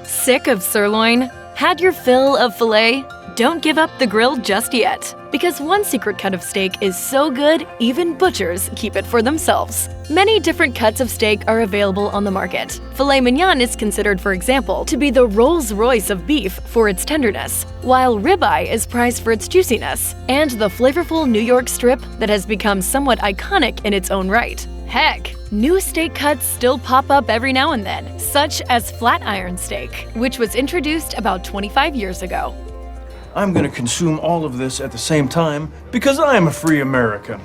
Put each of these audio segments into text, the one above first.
Sick of sirloin? Had your fill of filet? Don't give up the grill just yet, because one secret cut of steak is so good, even butchers keep it for themselves. Many different cuts of steak are available on the market. Filet mignon is considered, for example, to be the Rolls-Royce of beef for its tenderness, while ribeye is prized for its juiciness, and the flavorful New York strip that has become somewhat iconic in its own right. Heck, new steak cuts still pop up every now and then, such as flat iron steak, which was introduced about 25 years ago. I'm gonna consume all of this at the same time because I am a free American.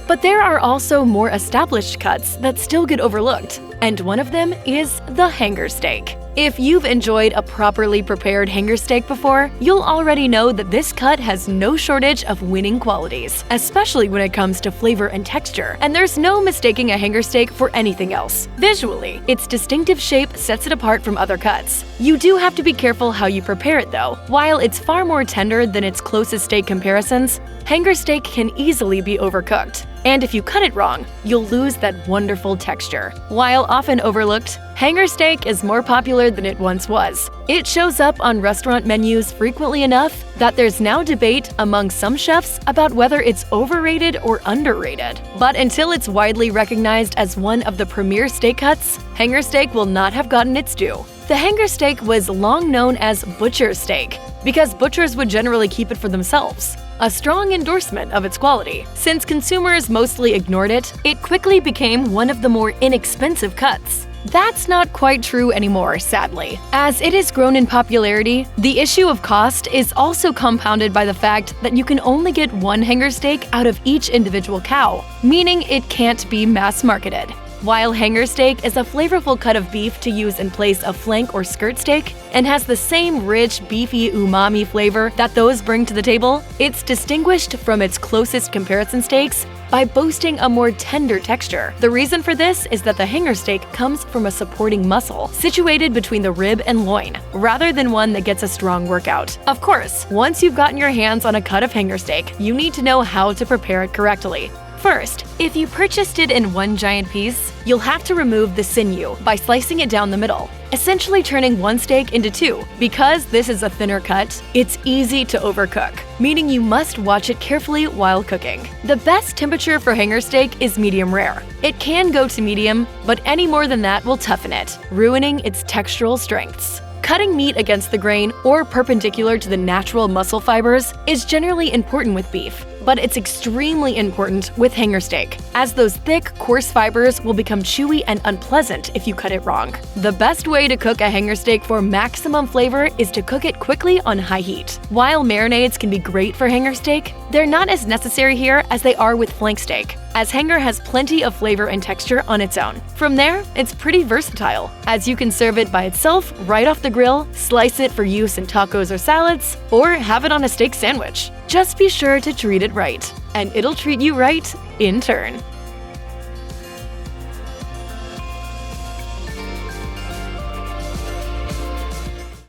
But there are also more established cuts that still get overlooked, and one of them is the hanger steak. If you've enjoyed a properly prepared hanger steak before, you'll already know that this cut has no shortage of winning qualities, especially when it comes to flavor and texture, and there's no mistaking a hanger steak for anything else. Visually, its distinctive shape sets it apart from other cuts. You do have to be careful how you prepare it though. While it's far more tender than its closest steak comparisons, hanger steak can easily be overcooked. And if you cut it wrong, you'll lose that wonderful texture. While often overlooked, hanger steak is more popular than it once was. It shows up on restaurant menus frequently enough that there's now debate among some chefs about whether it's overrated or underrated. But until it's widely recognized as one of the premier steak cuts, hanger steak will not have gotten its due. The hanger steak was long known as butcher steak because butchers would generally keep it for themselves. A strong endorsement of its quality. Since consumers mostly ignored it, it quickly became one of the more inexpensive cuts. That's not quite true anymore, sadly. As it has grown in popularity, the issue of cost is also compounded by the fact that you can only get one hanger steak out of each individual cow, meaning it can't be mass-marketed. While hanger steak is a flavorful cut of beef to use in place of flank or skirt steak and has the same rich, beefy umami flavor that those bring to the table, it's distinguished from its closest comparison steaks by boasting a more tender texture. The reason for this is that the hanger steak comes from a supporting muscle situated between the rib and loin, rather than one that gets a strong workout. Of course, once you've gotten your hands on a cut of hanger steak, you need to know how to prepare it correctly. First, if you purchased it in one giant piece, you'll have to remove the sinew by slicing it down the middle, essentially turning one steak into two. Because this is a thinner cut, it's easy to overcook, meaning you must watch it carefully while cooking. The best temperature for hanger steak is medium rare. It can go to medium, but any more than that will toughen it, ruining its textural strengths. Cutting meat against the grain or perpendicular to the natural muscle fibers is generally important with beef, but it's extremely important with hanger steak, as those thick, coarse fibers will become chewy and unpleasant if you cut it wrong. The best way to cook a hanger steak for maximum flavor is to cook it quickly on high heat. While marinades can be great for hanger steak, they're not as necessary here as they are with flank steak, as hanger has plenty of flavor and texture on its own. From there, it's pretty versatile, as you can serve it by itself right off the grill, slice it for use in tacos or salads, or have it on a steak sandwich. Just be sure to treat it right, and it'll treat you right in turn.